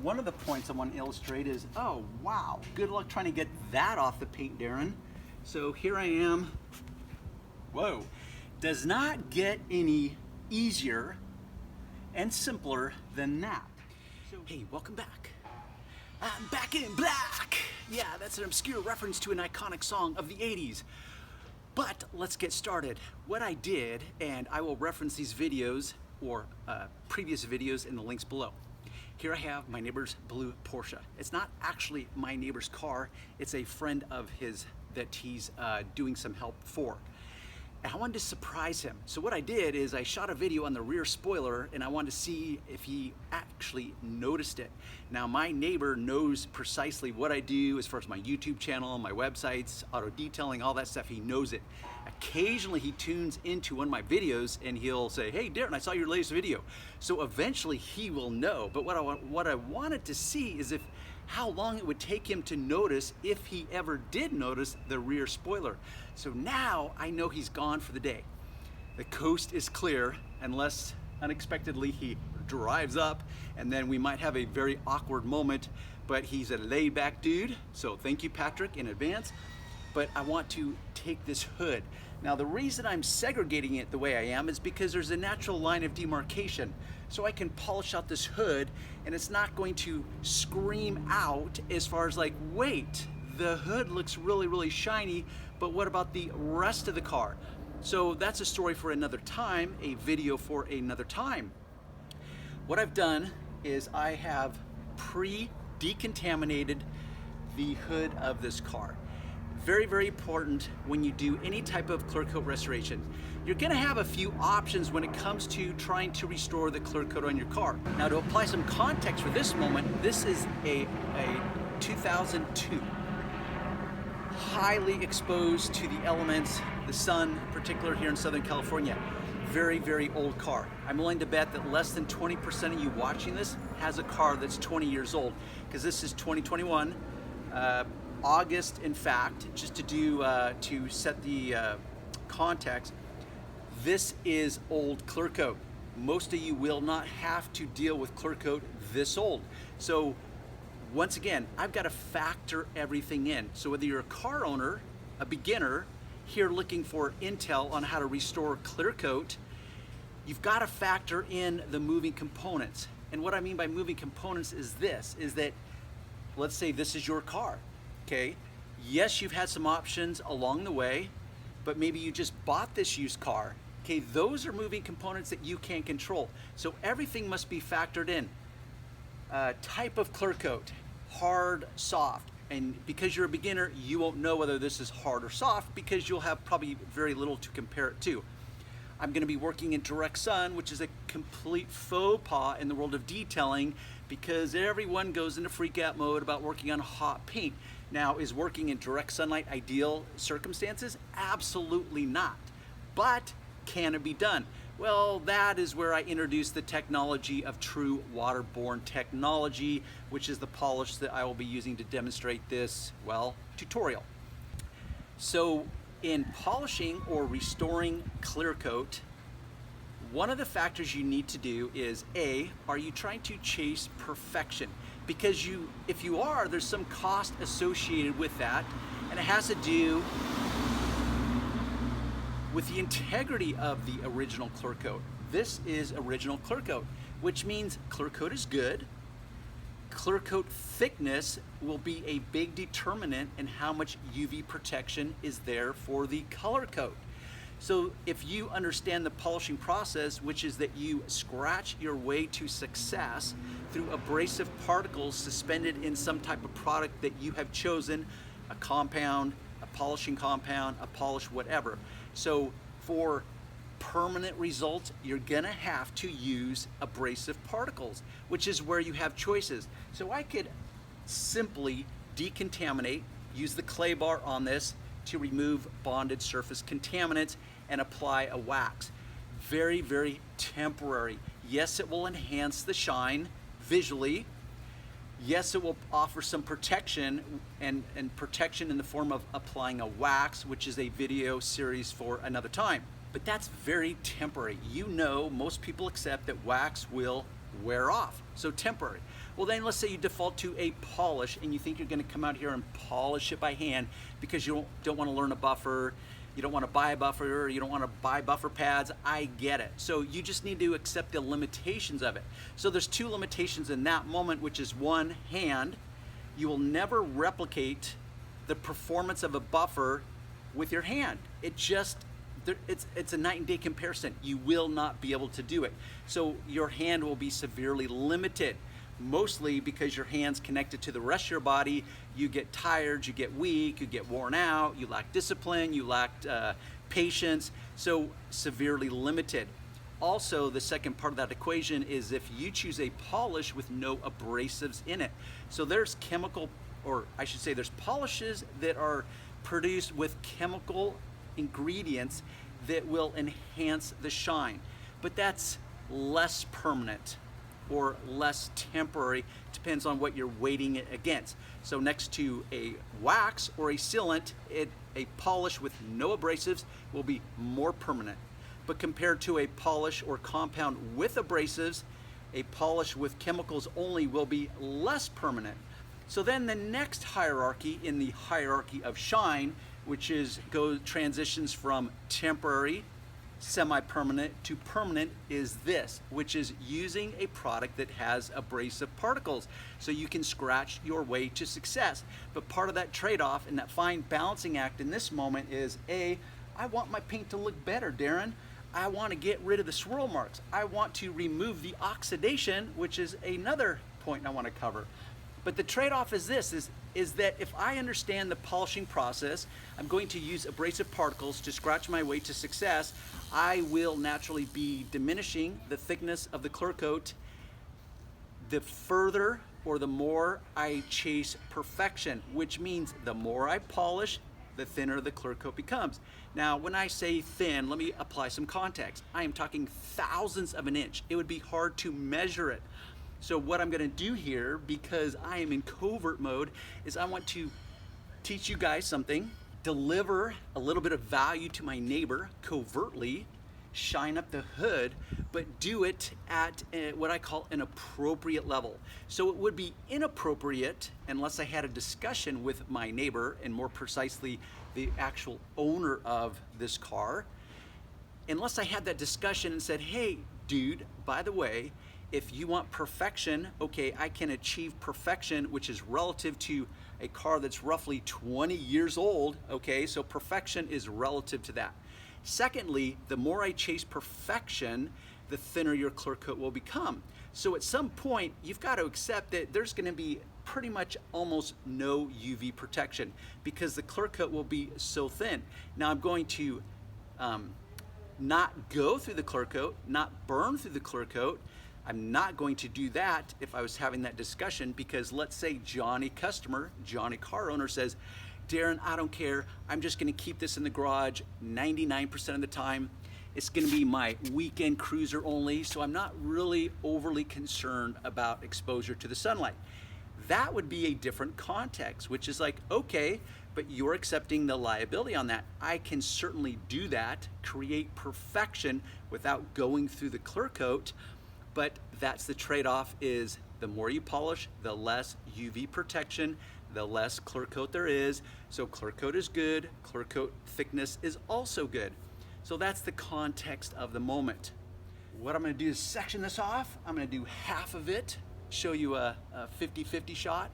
one of the points I want to illustrate is, oh wow, good luck trying to get that off the paint, Darren. So here I am. Whoa, does not get any easier and simpler than that. So, hey, welcome back. I'm back in black. Yeah, that's an obscure reference to an iconic song of the 80s. But let's get started. What I did, and I will reference these videos or previous videos in the links below. Here I have my neighbor's blue Porsche. It's not actually my neighbor's car, it's a friend of his that he's doing some help for. And I wanted to surprise him. So what I did is I shot a video on the rear spoiler and I wanted to see if he actually noticed it. Now my neighbor knows precisely what I do as far as my YouTube channel, my websites, auto detailing, all that stuff. He knows it. Occasionally he tunes into one of my videos and he'll say, hey Darren, I saw your latest video. So eventually he will know. But what I wanted to see is how long it would take him to notice, if he ever did notice, the rear spoiler. So now I know he's gone for the day. The coast is clear unless unexpectedly he drives up, and then we might have a very awkward moment, but he's a laid back dude. So thank you, Patrick, in advance. But I want to take this hood. Now the reason I'm segregating it the way I am is because there's a natural line of demarcation. So I can polish out this hood and it's not going to scream out as far as like, wait, the hood looks really, really shiny, but what about the rest of the car? So that's a story for another time, a video for another time. What I've done is I have pre-decontaminated the hood of this car. Very, very important when you do any type of clear coat restoration. You're gonna have a few options when it comes to trying to restore the clear coat on your car. Now to apply some context for this moment, this is a 2002. Highly exposed to the elements, the sun in particular here in Southern California. Very, very old car. I'm willing to bet that less than 20% of you watching this has a car that's 20 years old, because this is 2021. August, in fact, just to do to set the context, this is old clear coat. Most of you will not have to deal with clear coat this old. So once again, I've got to factor everything in. So whether you're a car owner, a beginner, here looking for intel on how to restore clear coat, you've got to factor in the moving components. And what I mean by moving components is this, is that, let's say this is your car. Okay, yes, you've had some options along the way, but maybe you just bought this used car. Okay, those are moving components that you can't control. So everything must be factored in. Type of clear coat, hard, soft. And because you're a beginner, you won't know whether this is hard or soft because you'll have probably very little to compare it to. I'm going to be working in direct sun, which is a complete faux pas in the world of detailing because everyone goes into freak out mode about working on hot paint. Now, is working in direct sunlight ideal circumstances? Absolutely not. But can it be done? Well, that is where I introduce the technology of true waterborne technology, which is the polish that I will be using to demonstrate this, well, tutorial. So in polishing or restoring clear coat, one of the factors you need to do is A, are you trying to chase perfection? Because if you are, there's some cost associated with that, and it has to do with the integrity of the original clear coat. This is original clear coat, which means clear coat is good. Clear coat thickness will be a big determinant in how much UV protection is there for the color coat. So if you understand the polishing process, which is that you scratch your way to success through abrasive particles suspended in some type of product that you have chosen, a compound, a polishing compound, a polish, whatever. So for permanent results, you're gonna have to use abrasive particles, which is where you have choices. So I could simply decontaminate, use the clay bar on this to remove bonded surface contaminants and apply a wax. Very, very temporary. Yes, it will enhance the shine visually. Yes, it will offer some protection and protection in the form of applying a wax, which is a video series for another time. But that's very temporary. You know, most people accept that wax will wear off, so temporary. Well, then let's say you default to a polish and you think you're going to come out here and polish it by hand because you don't want to learn a buffer, you don't want to buy a buffer, you don't want to buy buffer pads. I get it. So you just need to accept the limitations of it. So there's two limitations in that moment, which is one, hand. You will never replicate the performance of a buffer with your hand. It's a night and day comparison. You will not be able to do it. So your hand will be severely limited, mostly because your hand's connected to the rest of your body. You get tired, you get weak, you get worn out, you lack discipline, you lack patience, so severely limited. Also, the second part of that equation is if you choose a polish with no abrasives in it. So there's there's polishes that are produced with chemical ingredients that will enhance the shine, but that's less permanent or less temporary, depends on what you're weighting it against. So next to a wax or a sealant, a polish with no abrasives will be more permanent. But compared to a polish or compound with abrasives, a polish with chemicals only will be less permanent. So then the next hierarchy in the hierarchy of shine, which transitions from temporary, semi-permanent to permanent, is this, which is using a product that has abrasive particles so you can scratch your way to success. But part of that trade-off and that fine balancing act in this moment is I want my paint to look better, Darren. I want to get rid of the swirl marks. I want to remove the oxidation, which is another point I want to cover. But the trade-off is this, is that if I understand the polishing process, I'm going to use abrasive particles to scratch my way to success. I will naturally be diminishing the thickness of the clear coat the further or the more I chase perfection, which means the more I polish, the thinner the clear coat becomes. Now, when I say thin, let me apply some context. I am talking thousandths of an inch. It would be hard to measure it. So what I'm gonna do here, because I am in covert mode, is I want to teach you guys something, deliver a little bit of value to my neighbor covertly, shine up the hood, but do it at what I call an appropriate level. So it would be inappropriate unless I had a discussion with my neighbor, and more precisely the actual owner of this car, unless I had that discussion and said, hey dude, by the way, if you want perfection, okay, I can achieve perfection, which is relative to a car that's roughly 20 years old, okay? So perfection is relative to that. Secondly, the more I chase perfection, the thinner your clear coat will become. So at some point, you've got to accept that there's gonna be pretty much almost no UV protection because the clear coat will be so thin. Now I'm going to not go through the clear coat, not burn through the clear coat. I'm not going to do that if I was having that discussion, because let's say Johnny customer, Johnny car owner says, Darren, I don't care. I'm just gonna keep this in the garage 99% of the time. It's gonna be my weekend cruiser only, so I'm not really overly concerned about exposure to the sunlight. That would be a different context, which is like, okay, but you're accepting the liability on that. I can certainly do that, create perfection without going through the clear coat. But that's the trade-off, is the more you polish, the less UV protection, the less clear coat there is. So clear coat is good, clear coat thickness is also good. So that's the context of the moment. What I'm gonna do is section this off. I'm gonna do half of it, show you a 50-50 shot.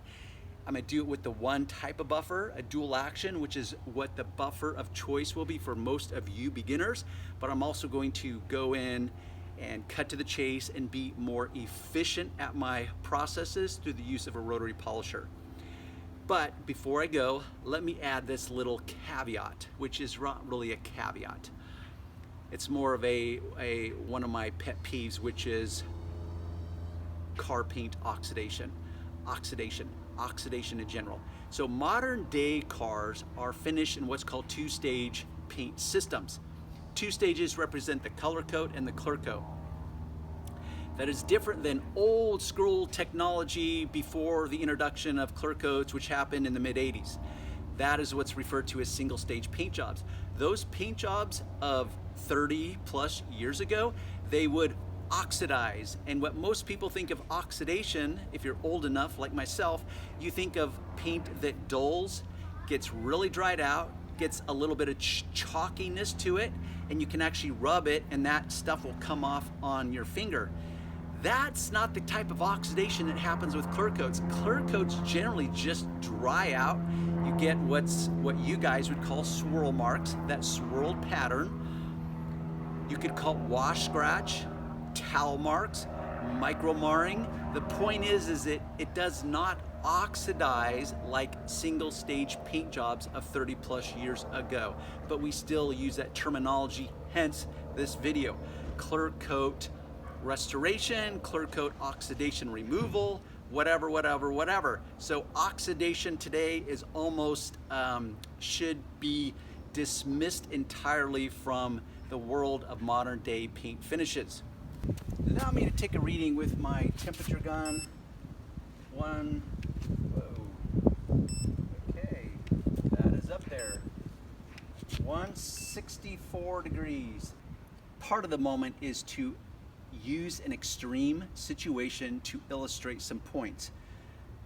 I'm gonna do it with the one type of buffer, a dual action, which is what the buffer of choice will be for most of you beginners. But I'm also going to go in and cut to the chase and be more efficient at my processes through the use of a rotary polisher. But before I go, let me add this little caveat, which is not really a caveat. It's more of one of my pet peeves, which is car paint oxidation in general. So modern day cars are finished in what's called two-stage paint systems. Two stages represent the color coat and the clear coat. That is different than old school technology before the introduction of clear coats, which happened in the mid-80s. That is what's referred to as single stage paint jobs. Those paint jobs of 30 plus years ago, they would oxidize. And what most people think of oxidation, if you're old enough like myself, you think of paint that dulls, gets really dried out, gets a little bit of chalkiness to it, and you can actually rub it and that stuff will come off on your finger. That's not the type of oxidation that happens with clear coats. Clear coats generally just dry out. You get what you guys would call swirl marks, that swirled pattern. You could call it wash scratch, towel marks, micro marring. The point is it does not oxidize like single stage paint jobs of 30 plus years ago, but we still use that terminology, hence this video. Clear coat restoration, clear coat oxidation removal, whatever. So oxidation today is almost should be dismissed entirely from the world of modern day paint finishes. Allow me to take a reading with my temperature gun. Okay, that is up there. 164 degrees. Part of the moment is to use an extreme situation to illustrate some points.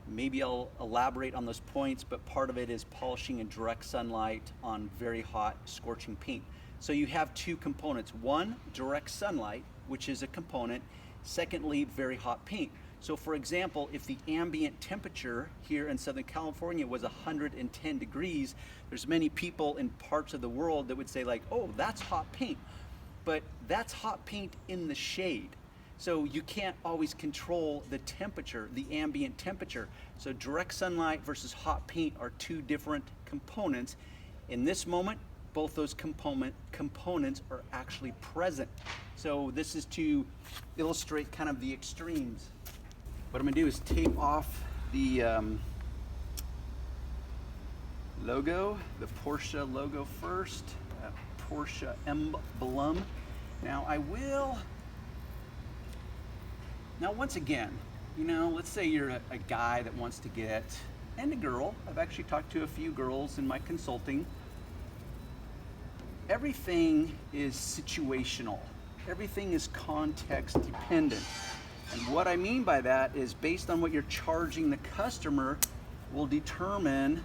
Maybe I'll elaborate on those points, but part of it is polishing in direct sunlight on very hot, scorching paint. So you have two components. One, direct sunlight, which is a component. Secondly, very hot paint. So for example, if the ambient temperature here in Southern California was 110 degrees, there's many people in parts of the world that would say like, oh, that's hot paint. But that's hot paint in the shade. So you can't always control the temperature, the ambient temperature. So direct sunlight versus hot paint are two different components. In this moment, both those components are actually present. So this is to illustrate kind of the extremes. What I'm gonna do is tape off the logo, the Porsche logo first, Porsche emblem. Now once again, you know, let's say you're a guy that wants to get, and a girl, I've actually talked to a few girls in my consulting. Everything is situational. Everything is context dependent. And what I mean by that is based on what you're charging the customer will determine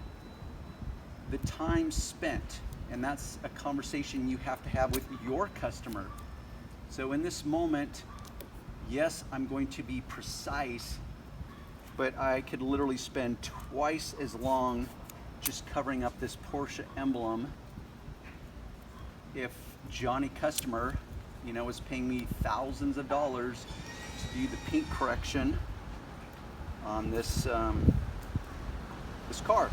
the time spent. And that's a conversation you have to have with your customer. So in this moment, yes, I'm going to be precise, but I could literally spend twice as long just covering up this Porsche emblem if Johnny customer, you know, is paying me thousands of dollars to do the paint correction on this this car.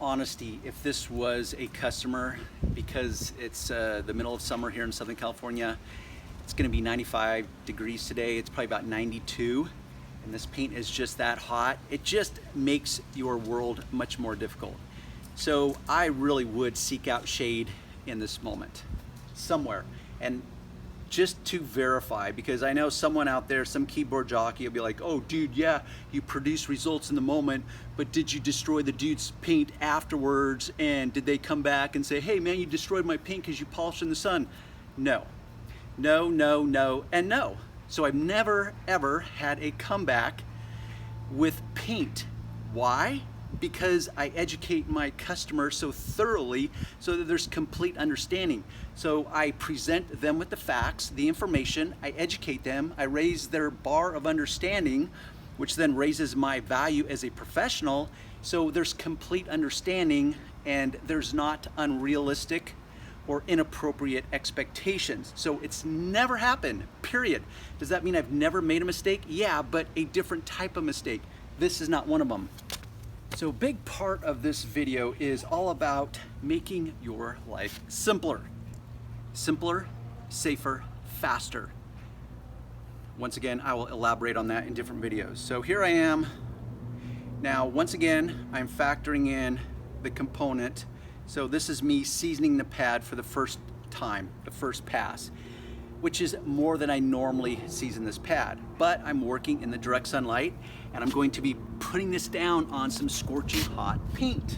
Honesty, if this was a customer, because it's the middle of summer here in Southern California, it's going to be 95 degrees today. It's probably about 92, and this paint is just that hot. It just makes your world much more difficult. So I really would seek out shade in this moment somewhere, and just to verify, because I know someone out there, some keyboard jockey will be like, oh dude, yeah, you produce results in the moment, but did you destroy the dude's paint afterwards? And did they come back and say, hey man, you destroyed my paint because you polished in the sun? No, and no. So I've never ever had a comeback with paint. Why? Because I educate my customer so thoroughly so that there's complete understanding. So I present them with the facts, the information, I educate them, I raise their bar of understanding, which then raises my value as a professional. So there's complete understanding and there's not unrealistic or inappropriate expectations. So it's never happened, period. Does that mean I've never made a mistake? Yeah, but a different type of mistake. This is not one of them. So a big part of this video is all about making your life simpler. Simpler, safer, faster. Once again, I will elaborate on that in different videos. So here I am. Now, once again, I'm factoring in the component So this is me seasoning the pad for the first time, the first pass, which is more than I normally season this pad. But I'm working in the direct sunlight, and I'm going to be putting this down on some scorching hot paint.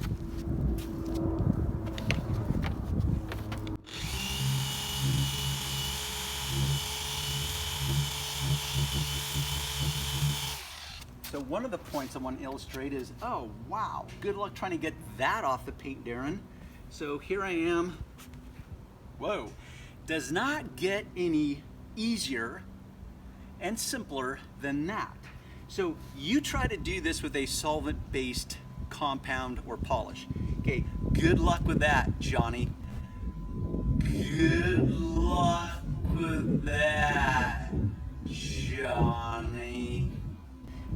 So one of the points I want to illustrate is, oh wow, good luck trying to get that off the paint, Darren. So here I am. Whoa, does not get any easier and simpler than that. So you try to do this with a solvent-based compound or polish. Okay, good luck with that, Johnny. Good luck with that, Johnny.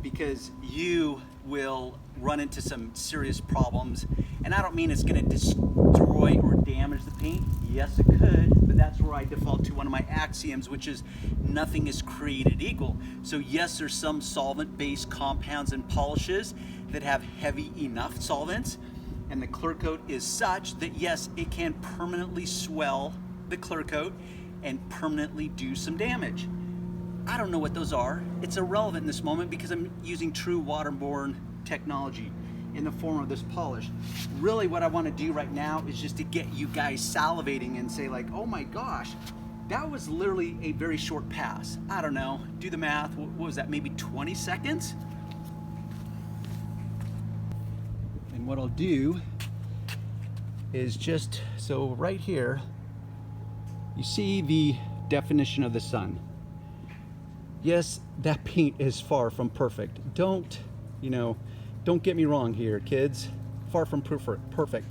Because you will run into some serious problems, and I don't mean it's going to destroy or damage the paint. Yes, it could, but that's where I default to one of my axioms, which is nothing is created equal. So yes, there's some solvent-based compounds and polishes that have heavy enough solvents, and the clear coat is such that yes, it can permanently swell the clear coat and permanently do some damage. I don't know what those are. It's irrelevant in this moment because I'm using true waterborne technology in the form of this polish. Really what I want to do right now is just to get you guys salivating and say like, oh my gosh, that was literally a very short pass. I don't know, do the math. What was that, maybe 20 seconds? And what I'll do is just, so right here, you see the definition of the sun. Yes, that paint is far from perfect. Don't get me wrong here, kids. Far from perfect.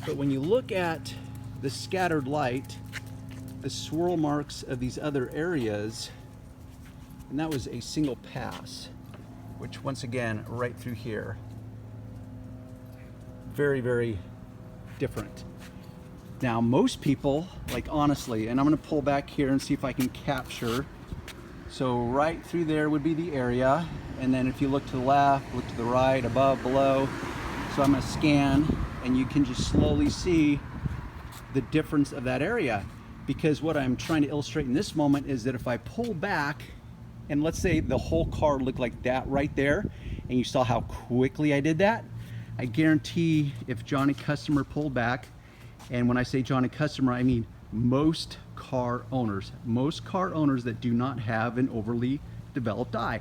But when you look at the scattered light, the swirl marks of these other areas, and that was a single pass, which once again, right through here, very, very different. Now, most people, like honestly, and I'm gonna pull back here and see if I can capture. So right through there would be the area, and then if you look to the left, look to the right, above, below. So I'm gonna scan, and you can just slowly see the difference of that area. Because what I'm trying to illustrate in this moment is that if I pull back, and let's say the whole car looked like that right there, and you saw how quickly I did that, I guarantee if Johnny Customer pulled back, and when I say Johnny Customer, I mean most car owners that do not have an overly developed eye,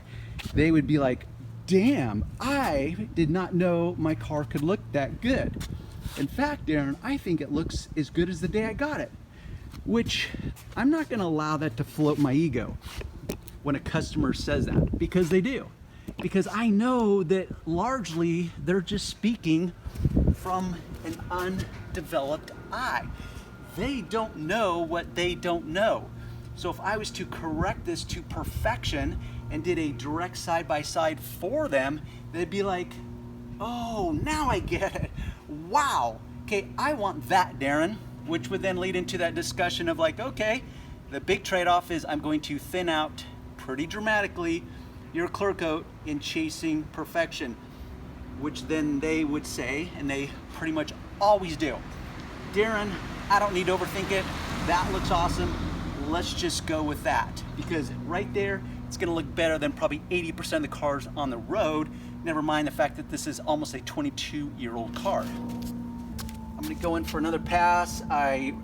they would be like, damn, I did not know my car could look that good. In fact, Darren, I think it looks as good as the day I got it. Which I'm not going to allow that to float my ego when a customer says that, because they do. Because I know that largely they're just speaking from an undeveloped eye. They don't know what they don't know. So if I was to correct this to perfection and did a direct side-by-side for them, they'd be like, oh, now I get it. Wow. Okay, I want that, Darren, which would then lead into that discussion of like, okay, the big trade-off is I'm going to thin out pretty dramatically your clear coat in chasing perfection, which then they would say, and they pretty much always do, Darren, I don't need to overthink it. That looks awesome. Let's just go with that. Because right there, it's gonna look better than probably 80% of the cars on the road. Never mind the fact that this is almost a 22-year-old car. I'm gonna go in for another pass. I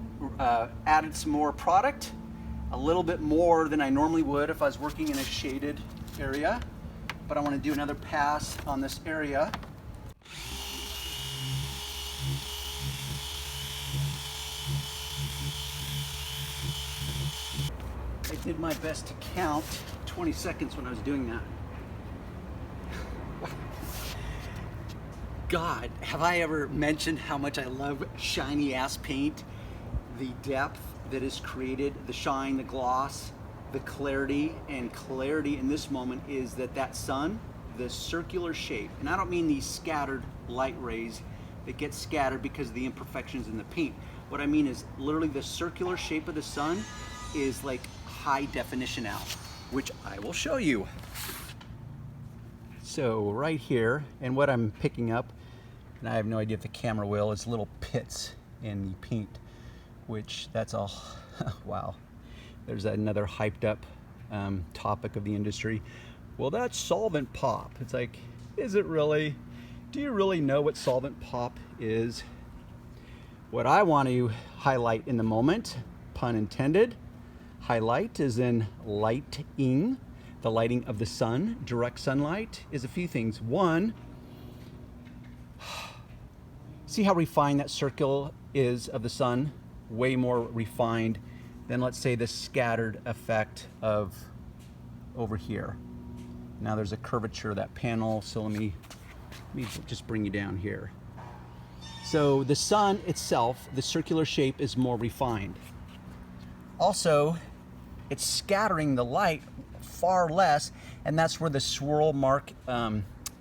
added some more product, a little bit more than I normally would if I was working in a shaded area. But I wanna do another pass on this area. I did my best to count 20 seconds when I was doing that. God, have I ever mentioned how much I love shiny ass paint? The depth that is created, the shine, the gloss, the clarity, and clarity in this moment is that sun, the circular shape, and I don't mean these scattered light rays that get scattered because of the imperfections in the paint. What I mean is literally the circular shape of the sun is like high definition now, which I will show you. So right here, and what I'm picking up, and I have no idea if the camera will, is little pits in the paint, which that's all, wow. There's another hyped up topic of the industry. Well, that's solvent pop. It's like, is it really? Do you really know what solvent pop is? What I want to highlight in the moment, pun intended, highlight is in lighting, the lighting of the sun, direct sunlight, is a few things. One, see how refined that circle is of the sun? Way more refined than, let's say, the scattered effect of over here. Now there's a curvature of that panel, so let me just bring you down here. So the sun itself, the circular shape is more refined. Also, it's scattering the light far less, and that's where the swirl mark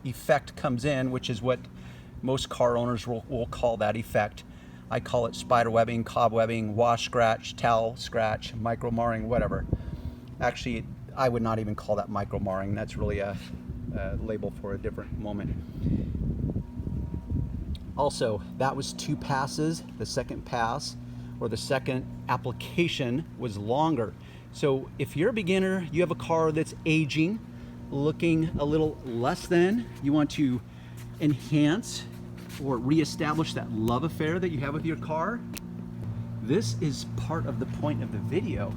effect comes in, which is what most car owners will call that effect. I call it spider webbing, cobwebbing, wash scratch, towel scratch, micro marring, whatever. Actually, I would not even call that micro marring. That's really a label for a different moment. Also, that was 2 passes. The second pass, or the second application, was longer. So if you're a beginner, you have a car that's aging, looking a little less than, you want to enhance or reestablish that love affair that you have with your car, this is part of the point of the video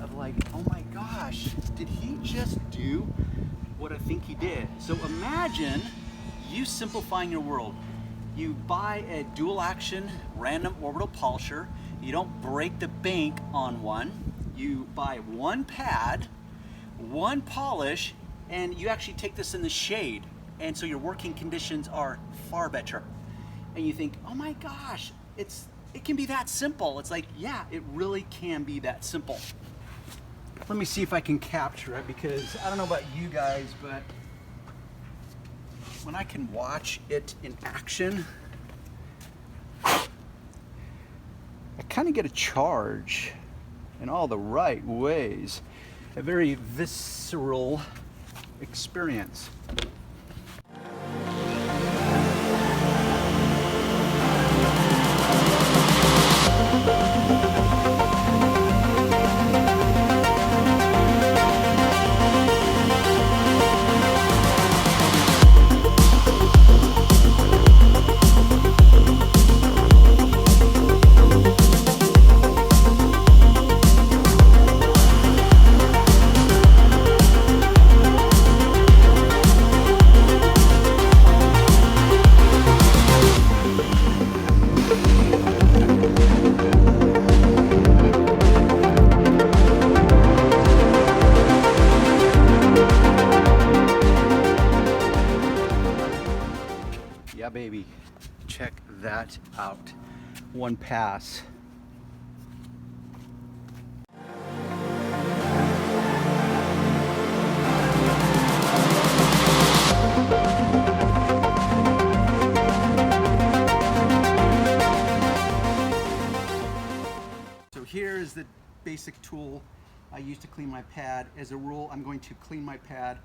of like, oh my gosh, did he just do what I think he did? So imagine you simplifying your world. You buy a dual action random orbital polisher. You don't break the bank on one. You buy one pad, one polish, and you actually take this in the shade. And so your working conditions are far better. And you think, oh my gosh, it can be that simple. It's like, yeah, it really can be that simple. Let me see if I can capture it, because I don't know about you guys, but when I can watch it in action, I kind of get a charge in all the right ways. A very visceral experience. Yeah, baby, check that out. One pass. So here is the basic tool I use to clean my pad. As a rule, I'm going to clean my pad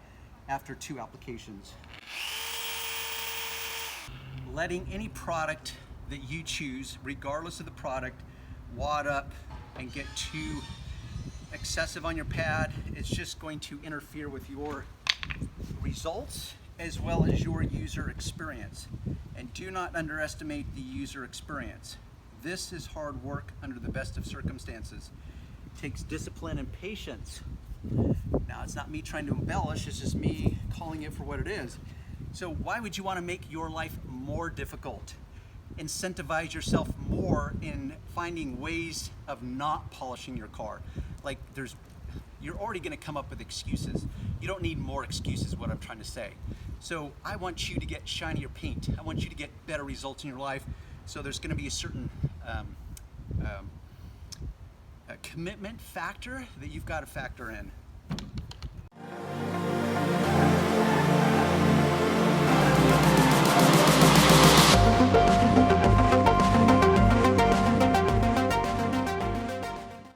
after 2 applications. Letting any product that you choose, regardless of the product, wad up and get too excessive on your pad, it's just going to interfere with your results as well as your user experience. And do not underestimate the user experience. This is hard work under the best of circumstances. It takes discipline and patience. Now, it's not me trying to embellish, it's just me calling it for what it is. So why would you want to make your life more difficult? Incentivize yourself more in finding ways of not polishing your car. Like you're already going to come up with excuses. You don't need more excuses, what I'm trying to say. So I want you to get shinier paint. I want you to get better results in your life. So there's going to be a certain commitment factor that you've got to factor in.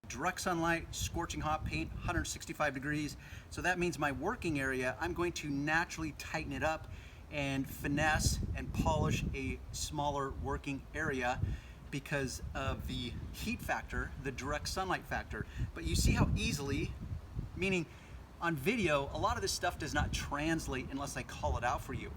Direct sunlight, scorching hot paint, 165 degrees. So that means my working area, I'm going to naturally tighten it up and finesse and polish a smaller working area because of the heat factor, the direct sunlight factor. But you see how easily, meaning on video, a lot of this stuff does not translate unless I call it out for you.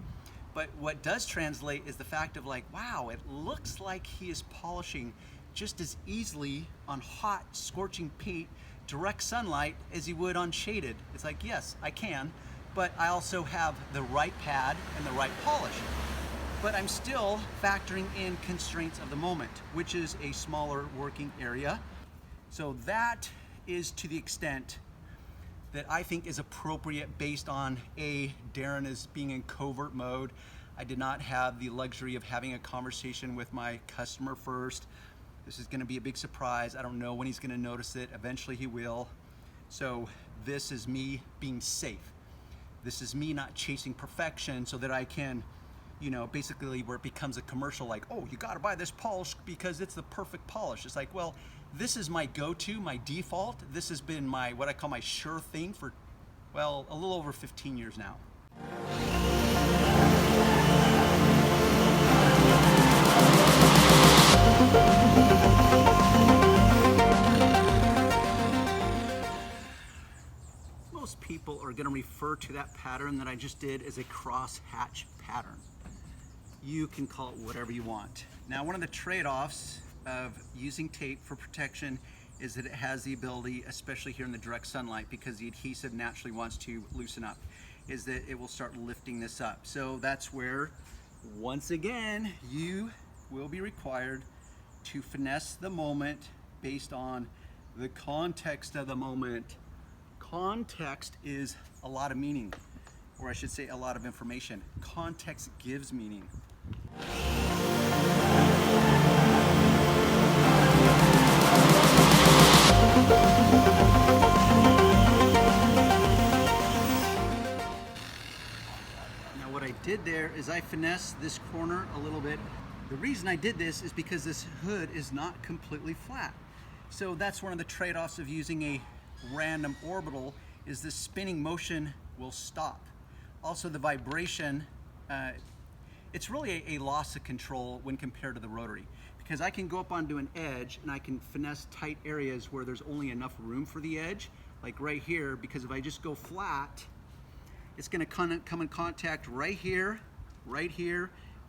But what does translate is the fact of like, wow, it looks like he is polishing just as easily on hot, scorching paint, direct sunlight as he would on shaded. It's like, yes, I can, but I also have the right pad and the right polish. But I'm still factoring in constraints of the moment, which is a smaller working area. So that is to the extent that I think is appropriate based on Darren is being in covert mode. I did not have the luxury of having a conversation with my customer first. This is gonna be a big surprise. I don't know when he's gonna notice it. Eventually he will. So this is me being safe. This is me not chasing perfection so that I can, you know, basically where it becomes a commercial like, oh, you gotta buy this polish because it's the perfect polish. It's like, well, this is my go-to, my default. This has been my, what I call my sure thing for, well, a little over 15 years now. Most people are gonna refer to that pattern that I just did as a crosshatch pattern. You can call it whatever you want. Now, one of the trade-offs of using tape for protection is that it has the ability, especially here in the direct sunlight, because the adhesive naturally wants to loosen up, is that it will start lifting this up. So that's where, once again, you will be required to finesse the moment based on the context of the moment. Context is a lot of meaning, or I should say a lot of information. Context gives meaning. Now what I did there is I finessed this corner a little bit. The reason I did this is because this hood is not completely flat. So that's one of the trade-offs of using a random orbital, is the spinning motion will stop. Also the vibration, it's really a loss of control when compared to the rotary, because I can go up onto an edge and I can finesse tight areas where there's only enough room for the edge, like right here, because if I just go flat, it's gonna come in contact right here,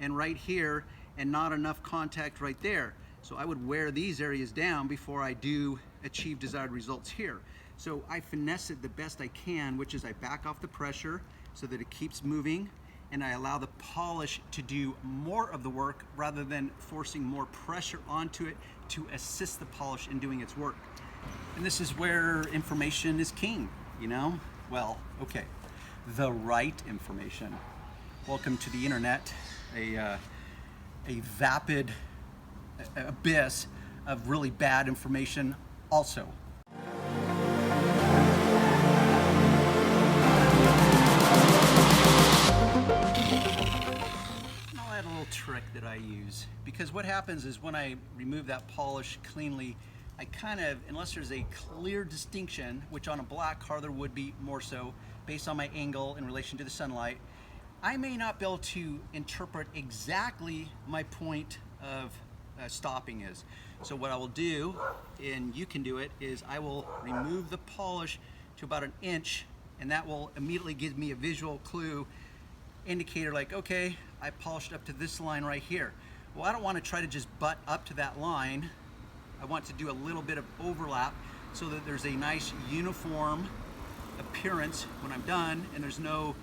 and right here, and not enough contact right there. So I would wear these areas down before I do achieve desired results here. So I finesse it the best I can, which is I back off the pressure so that it keeps moving, and I allow the polish to do more of the work rather than forcing more pressure onto it to assist the polish in doing its work. And this is where information is king, you know? Well, okay, the right information. Welcome to the internet, a vapid abyss of really bad information also. I'll add a little trick that I use, because what happens is when I remove that polish cleanly, I kind of, unless there's a clear distinction, which on a black car there would be more so, based on my angle in relation to the sunlight, I may not be able to interpret exactly my point of stopping is. So what I will do, and you can do it, is I will remove the polish to about 1 inch, and that will immediately give me a visual clue indicator like, okay, I polished up to this line right here. Well, I don't want to try to just butt up to that line. I want to do a little bit of overlap so that there's a nice uniform appearance when I'm done, and there's no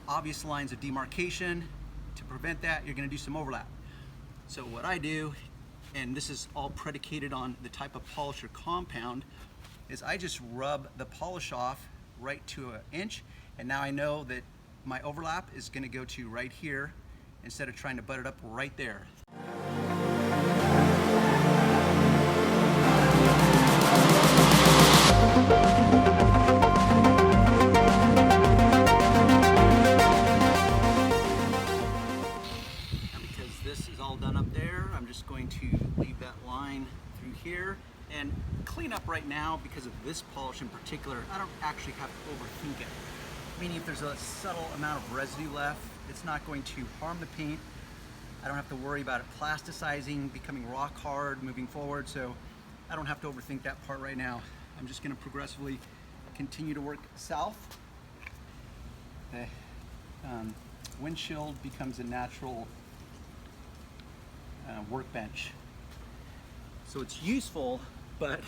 obvious lines of demarcation. To prevent that, you're going to do some overlap. So what I do, and this is all predicated on the type of polish or compound, is I just rub the polish off right to 1 inch, and now I know that my overlap is going to go to right here instead of trying to butt it up right there. This is all done up there. I'm just going to leave that line through here and clean up right now. Because of this polish in particular, I don't actually have to overthink it. Meaning if there's a subtle amount of residue left, It's not going to harm the paint. I don't have to worry about it plasticizing, becoming rock hard, moving forward, so I don't have to overthink that part right now. I'm just gonna progressively continue to work south. The windshield becomes a natural workbench. So it's useful, but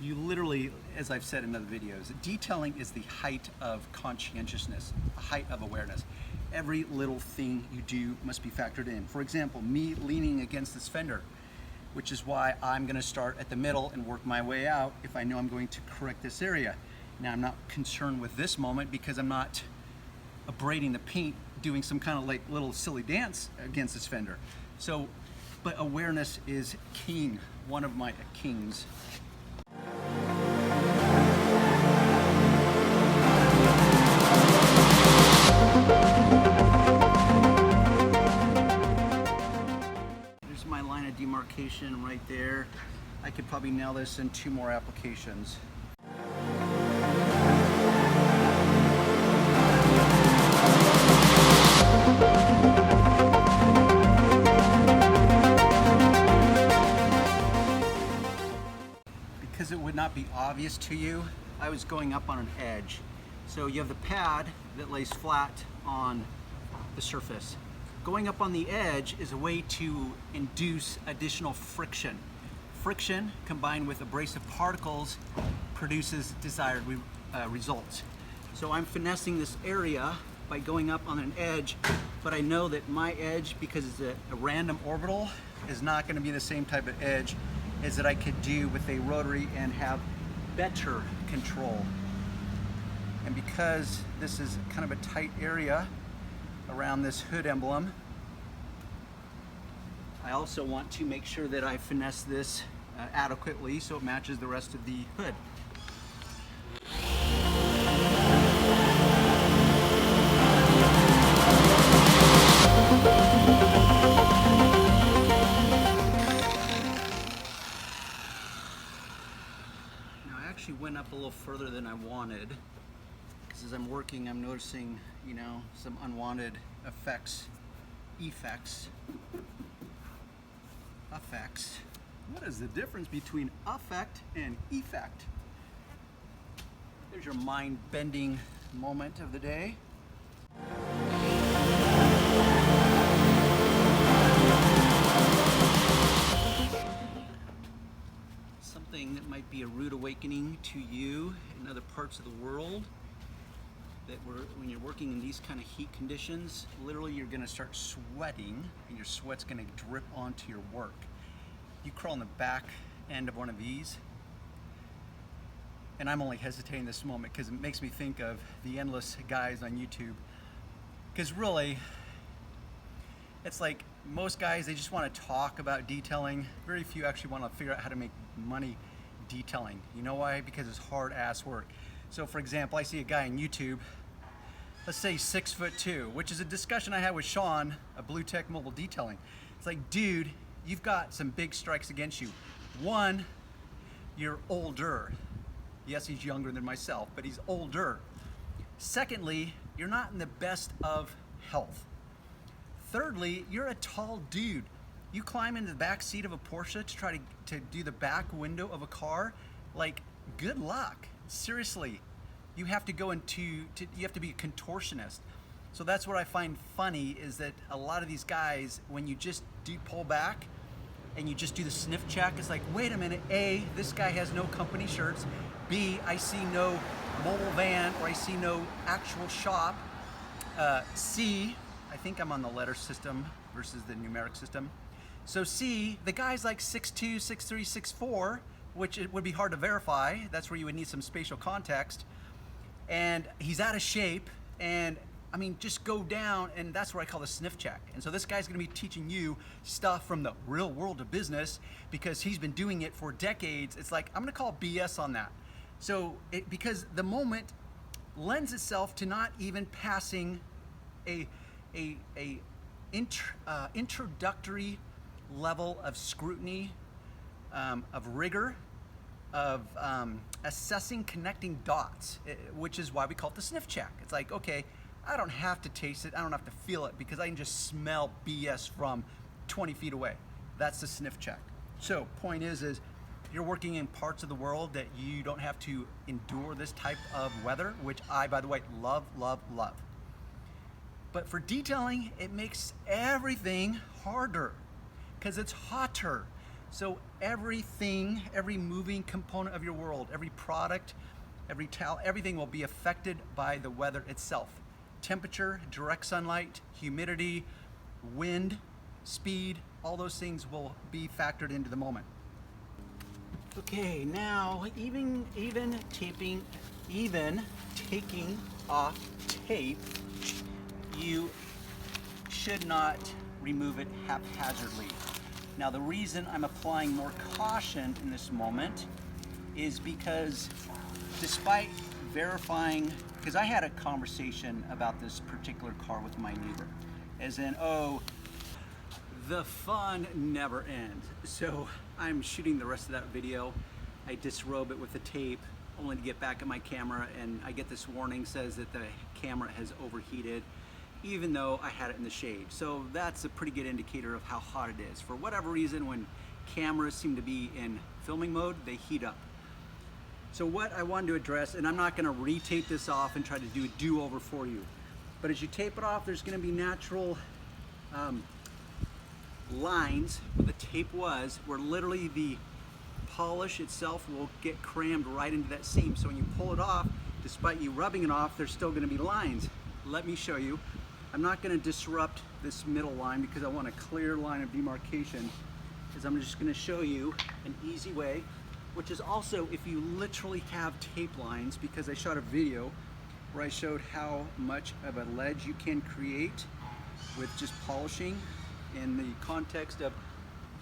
you literally, as I've said in other videos, detailing is the height of conscientiousness, the height of awareness. Every little thing you do must be factored in. For example, me leaning against this fender, which is why I'm gonna start at the middle and work my way out if I know I'm going to correct this area. Now, I'm not concerned with this moment because I'm not abrading the paint, doing some kind of like little silly dance against this fender. So, but awareness is king, one of my kings. There's my line of demarcation right there. I could probably nail this in 2 more applications. Because it would not be obvious to you, I was going up on an edge. So you have the pad that lays flat on the surface. Going up on the edge is a way to induce additional friction. Friction combined with abrasive particles produces desired results. So I'm finessing this area by going up on an edge, but I know that my edge, because it's a random orbital, is not going to be the same type of edge as that I could do with a rotary and have better control. And because this is kind of a tight area around this hood emblem, I also want to make sure that I finesse this adequately so it matches the rest of the hood. Now I actually went up a little further than I wanted, because as I'm working I'm noticing, you know, some unwanted effects. What is the difference between affect and effect? There's your mind-bending moment of the day. Something that might be a rude awakening to you in other parts of the world, that when you're working in these kind of heat conditions, literally you're gonna start sweating and your sweat's gonna drip onto your work. You crawl on the back end of one of these, and I'm only hesitating this moment because it makes me think of the endless guys on YouTube. Because really, it's like most guys, they just want to talk about detailing. Very few actually want to figure out how to make money detailing. You know why? Because it's hard ass work. So for example, I see a guy on YouTube, let's say 6'2", which is a discussion I had with Sean of Blue Tech Mobile Detailing. It's like, dude, you've got some big strikes against you. One, you're older. Yes, he's younger than myself, but he's older. Secondly, you're not in the best of health. Thirdly, you're a tall dude. You climb into the back seat of a Porsche to try to do the back window of a car, like, good luck. Seriously, you have to go you have to be a contortionist. So that's what I find funny, is that a lot of these guys, when you just do pull back and you just do the sniff check, it's like, wait a minute, A, this guy has no company shirts. B, I see no mobile van, or I see no actual shop. C, I think I'm on the letter system versus the numeric system. So C, the guy's like 6'2", 6'3", 6'4", which it would be hard to verify. That's where you would need some spatial context. And he's out of shape, and I mean, just go down, and that's what I call the sniff check. And so this guy's gonna be teaching you stuff from the real world of business because he's been doing it for decades. It's like, I'm gonna call BS on that. So, because the moment lends itself to not even passing a introductory level of scrutiny, of rigor, of assessing connecting dots, which is why we call it the sniff check. It's like, okay, I don't have to taste it, I don't have to feel it, because I can just smell BS from 20 feet away. That's the sniff check. So point is you're working in parts of the world that you don't have to endure this type of weather, which I, by the way, love, love, love. But for detailing, it makes everything harder because it's hotter. So everything, every moving component of your world, every product, every towel, everything will be affected by the weather itself. Temperature, direct sunlight, humidity, wind, speed, all those things will be factored into the moment. Okay, now even taking off tape, you should not remove it haphazardly. Now the reason I'm applying more caution in this moment is because despite verifying, because I had a conversation about this particular car with my neighbor, as in, oh, the fun never ends. So I'm shooting the rest of that video. I disrobe it with the tape only to get back at my camera, and I get this warning says that the camera has overheated, even though I had it in the shade. So that's a pretty good indicator of how hot it is. For whatever reason, when cameras seem to be in filming mode, they heat up. So what I wanted to address, and I'm not gonna retape this off and try to do a do-over for you, but as you tape it off, there's gonna be natural lines where the tape was, where literally the polish itself will get crammed right into that seam. So when you pull it off, despite you rubbing it off, there's still gonna be lines. Let me show you. I'm not going to disrupt this middle line because I want a clear line of demarcation, is I'm just going to show you an easy way, which is also if you literally have tape lines, because I shot a video where I showed how much of a ledge you can create with just polishing in the context of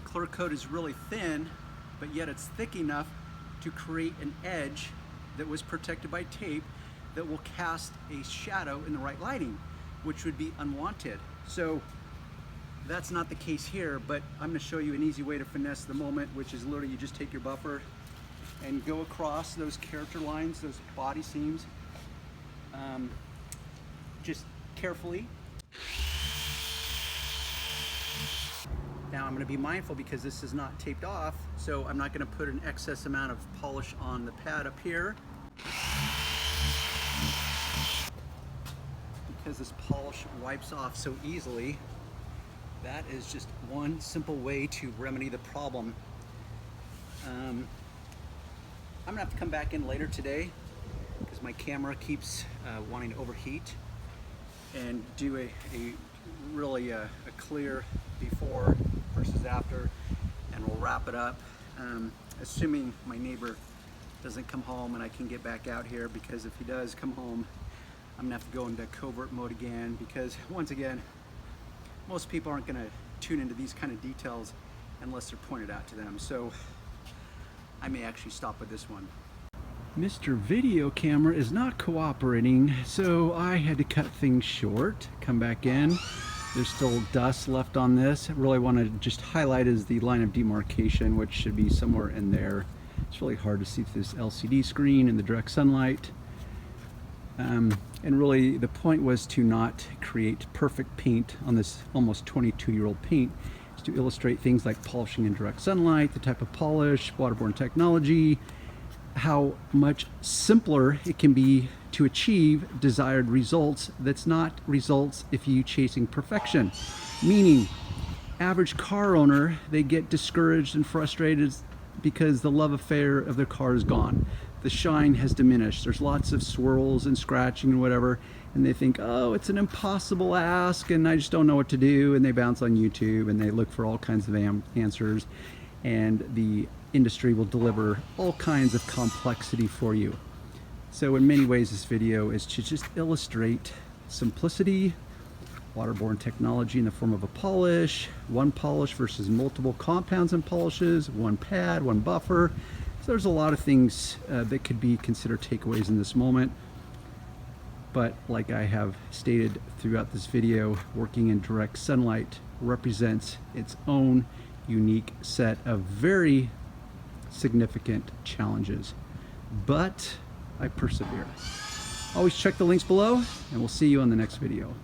clear coat is really thin, but yet it's thick enough to create an edge that was protected by tape that will cast a shadow in the right lighting, which would be unwanted. So that's not the case here, but I'm gonna show you an easy way to finesse the moment, which is literally you just take your buffer and go across those character lines, those body seams, just carefully. Now I'm gonna be mindful because this is not taped off, so I'm not gonna put an excess amount of polish on the pad up here, because this polish wipes off so easily. That is just one simple way to remedy the problem. I'm gonna have to come back in later today because my camera keeps wanting to overheat, and do a really a clear before versus after, and we'll wrap it up, assuming my neighbor doesn't come home and I can get back out here, because if he does come home, I'm gonna have to go into covert mode again, because once again, most people aren't gonna tune into these kind of details unless they're pointed out to them. So I may actually stop with this one. Mr. Video Camera is not cooperating, so I had to cut things short, come back in. There's still dust left on this. I really want to just highlight is the line of demarcation, which should be somewhere in there. It's really hard to see through this LCD screen in the direct sunlight. And really the point was to not create perfect paint on this almost 22-year-old paint. It's to illustrate things like polishing in direct sunlight, the type of polish, waterborne technology, how much simpler it can be to achieve desired results. That's not results if you chasing perfection. Meaning, average car owner, they get discouraged and frustrated because the love affair of their car is gone. The shine has diminished. There's lots of swirls and scratching and whatever, and they think, oh, it's an impossible ask and I just don't know what to do, and they bounce on YouTube and they look for all kinds of answers, and the industry will deliver all kinds of complexity for you. So in many ways this video is to just illustrate simplicity, waterborne technology in the form of a polish, one polish versus multiple compounds and polishes, one pad, one buffer. So there's a lot of things that could be considered takeaways in this moment. But like I have stated throughout this video, working in direct sunlight represents its own unique set of very significant challenges. But I persevere. Always check the links below, and we'll see you on the next video.